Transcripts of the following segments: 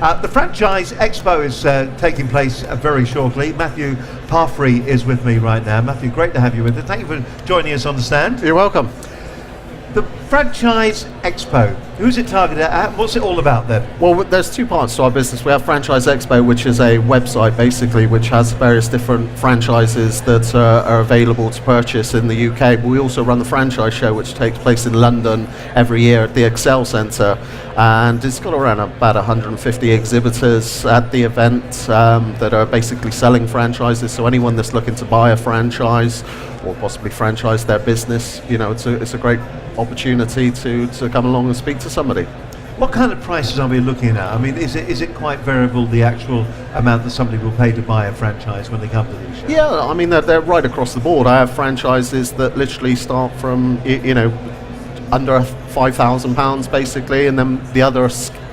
The Franchise Expo is taking place very shortly. Matthew Parfrey is with me right now. Matthew, great to have you with us. Thank you for joining us on the stand. You're welcome. The Franchise Expo, who's it targeted at? What's it all about then? Well, there's two parts to our business. We have Franchise Expo, which is a website basically which has various different franchises that are available to purchase in the UK. But we also run the franchise show, which takes place in London every year at the Excel Centre. And it's got around about 150 exhibitors at the event that are basically selling franchises. So anyone that's looking to buy a franchise or possibly franchise their business, you know, it's a great opportunity to come along and speak to somebody. What kind of prices are we looking at? I mean, is it quite variable, the actual amount that somebody will pay to buy a franchise when they come to these shows? Yeah, I mean, they're right across the board. I have franchises that literally start from, under £5,000 basically, and then the other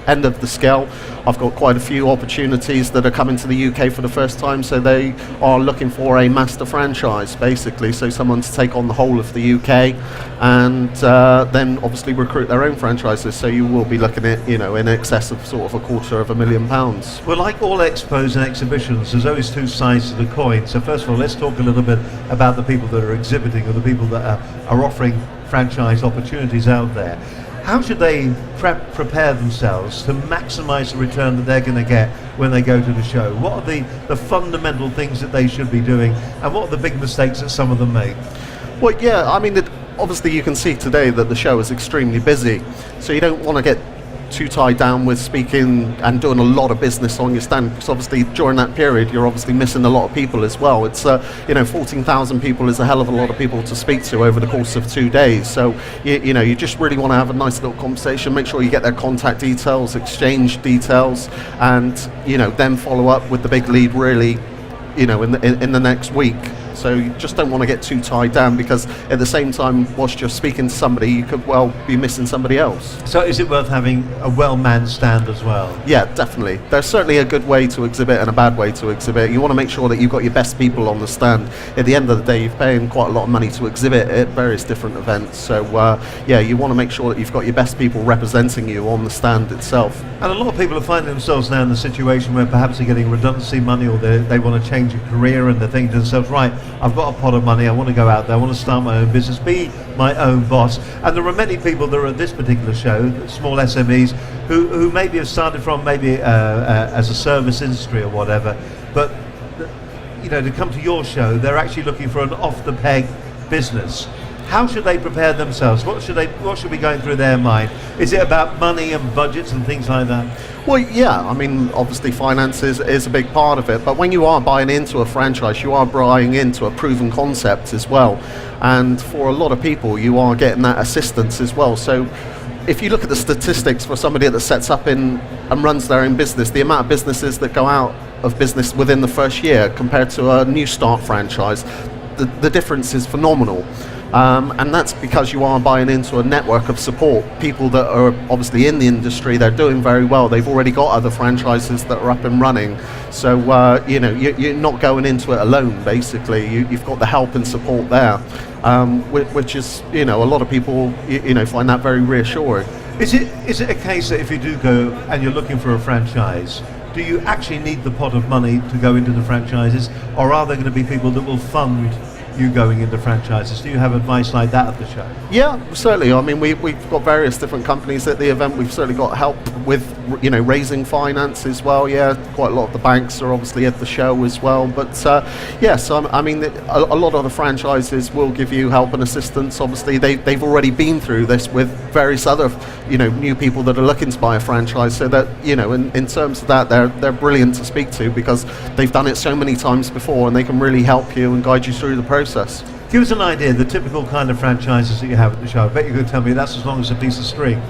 end of the scale, I've got quite a few opportunities that are coming to the UK for the first time, so they are looking for a master franchise basically, so someone to take on the whole of the UK and then obviously recruit their own franchises, so you will be looking at, in excess of sort of £250,000. Well, like all expos and exhibitions, there's always two sides to the coin. So first of all, let's talk a little bit about the people that are exhibiting or the people that are offering franchise opportunities out there. How should they prepare themselves to maximise the return that they're going to get when they go to the show? What are the fundamental things that they should be doing, and what are the big mistakes that some of them make? Well, yeah, I mean, obviously you can see today that the show is extremely busy, so you don't want to get too tied down with speaking and doing a lot of business on your stand, because obviously during that period you're obviously missing a lot of people as well. It's 14,000 people is a hell of a lot of people to speak to over the course of 2 days, so you just really want to have a nice little conversation, make sure you get their contact details, exchange details, and then follow up with the big lead really in the next week. So you just don't want to get too tied down, because at the same time, whilst you're speaking to somebody, you could well be missing somebody else. So is it worth having a well-manned stand as well? Yeah, definitely. There's certainly a good way to exhibit and a bad way to exhibit. You want to make sure that you've got your best people on the stand. At the end of the day, you're paying quite a lot of money to exhibit at various different events. So you want to make sure that you've got your best people representing you on the stand itself. And a lot of people are finding themselves now in the situation where perhaps they're getting redundancy money, or they want to change a career, and they're thinking to themselves, right, I've got a pot of money, I want to go out there, I want to start my own business, be my own boss. And there are many people that are at this particular show, small SMEs, who maybe have started from as a service industry or whatever, but to come to your show, they're actually looking for an off-the-peg business. How should they prepare themselves? What should be going through their mind? Is it about money and budgets and things like that? Well, yeah, I mean, obviously finance is a big part of it, but when you are buying into a franchise, you are buying into a proven concept as well. And for a lot of people, you are getting that assistance as well. So if you look at the statistics for somebody that sets up and runs their own business, the amount of businesses that go out of business within the first year compared to a new start franchise, the difference is phenomenal. And that's because you are buying into a network of support, people that are obviously in the industry, they're doing very well, they've already got other franchises that are up and running, so you're not going into it alone basically, you've got the help and support there, which is, a lot of people find that very reassuring. Is it a case that if you do go and you're looking for a franchise, do you actually need the pot of money to go into the franchises, or are there going to be people that will fund you going into franchises? Do you have advice like that at the show? Yeah, certainly. I mean, we've got various different companies at the event. We've certainly got help with, raising finance as well. Yeah, quite a lot of the banks are obviously at the show as well. But yes, I mean, a lot of the franchises will give you help and assistance. Obviously, they've already been through this with various other, new people that are looking to buy a franchise. So that, in terms of that, they're brilliant to speak to, because they've done it so many times before, and they can really help you and guide you through the process. Give us an idea, the typical kind of franchises that you have at the show. I bet you could tell me that's as long as a piece of string.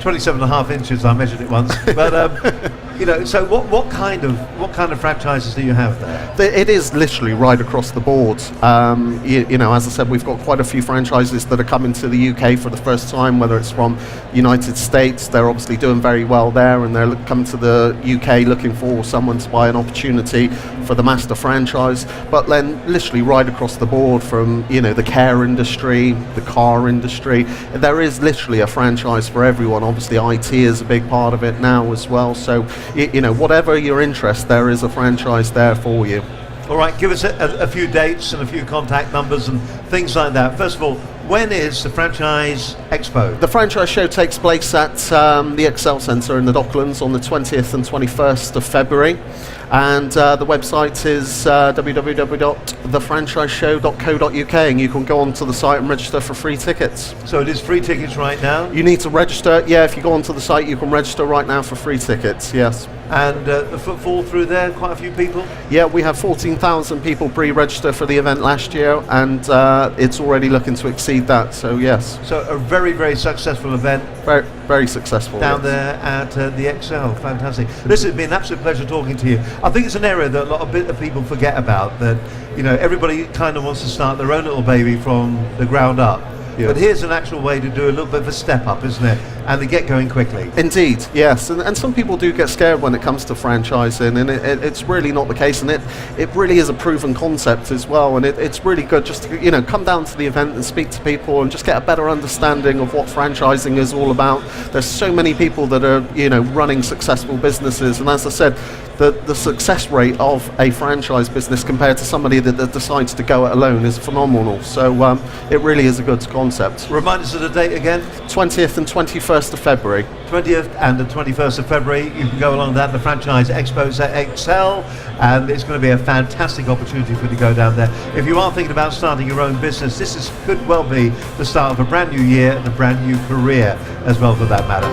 27.5 inches, I measured it once. But so what kind of franchises do you have there? It is literally right across the board. As I said, we've got quite a few franchises that are coming to the UK for the first time, whether it's from United States, they're obviously doing very well there, and they're coming to the UK looking for someone to buy an opportunity for the master franchise, but then literally right across the board from, the care industry, the car industry. There is literally a franchise for everyone. Obviously IT is a big part of it now as well. So, whatever your interest, there is a franchise there for you. All right, give us a few dates and a few contact numbers and things like that. First of all, when is the Franchise Expo? The franchise show takes place at the Excel Centre in the Docklands on the 20th and 21st of February. And the website is www.thefranchiseshow.co.uk, and you can go onto the site and register for free tickets. So it is free tickets right now? You need to register. Yeah, if you go onto the site, you can register right now for free tickets, yes. And the footfall through there, quite a few people? Yeah, we had 14,000 people pre-register for the event last year, and it's already looking to exceed that, so yes. So a very, very successful event. Very, very successful. Down there at the Excel, fantastic. This has been an absolute pleasure talking to you. I think it's an area that a lot of people forget about, that everybody kind of wants to start their own little baby from the ground up. Yes. But here's an actual way to do a little bit of a step up, isn't it? And to get going quickly. Indeed, yes. And some people do get scared when it comes to franchising, and it's really not the case. And it really is a proven concept as well. And it's really good just to come down to the event and speak to people and just get a better understanding of what franchising is all about. There's so many people that are running successful businesses, and as I said, the success rate of a franchise business compared to somebody that decides to go it alone is phenomenal. So it really is a good concept. Remind us of the date again. 20th and 21st of February. 20th and the 21st of February. You can go along that. The Franchise Expo at Excel, and it's going to be a fantastic opportunity for you to go down there. If you are thinking about starting your own business, could well be the start of a brand new year and a brand new career as well, for that matter.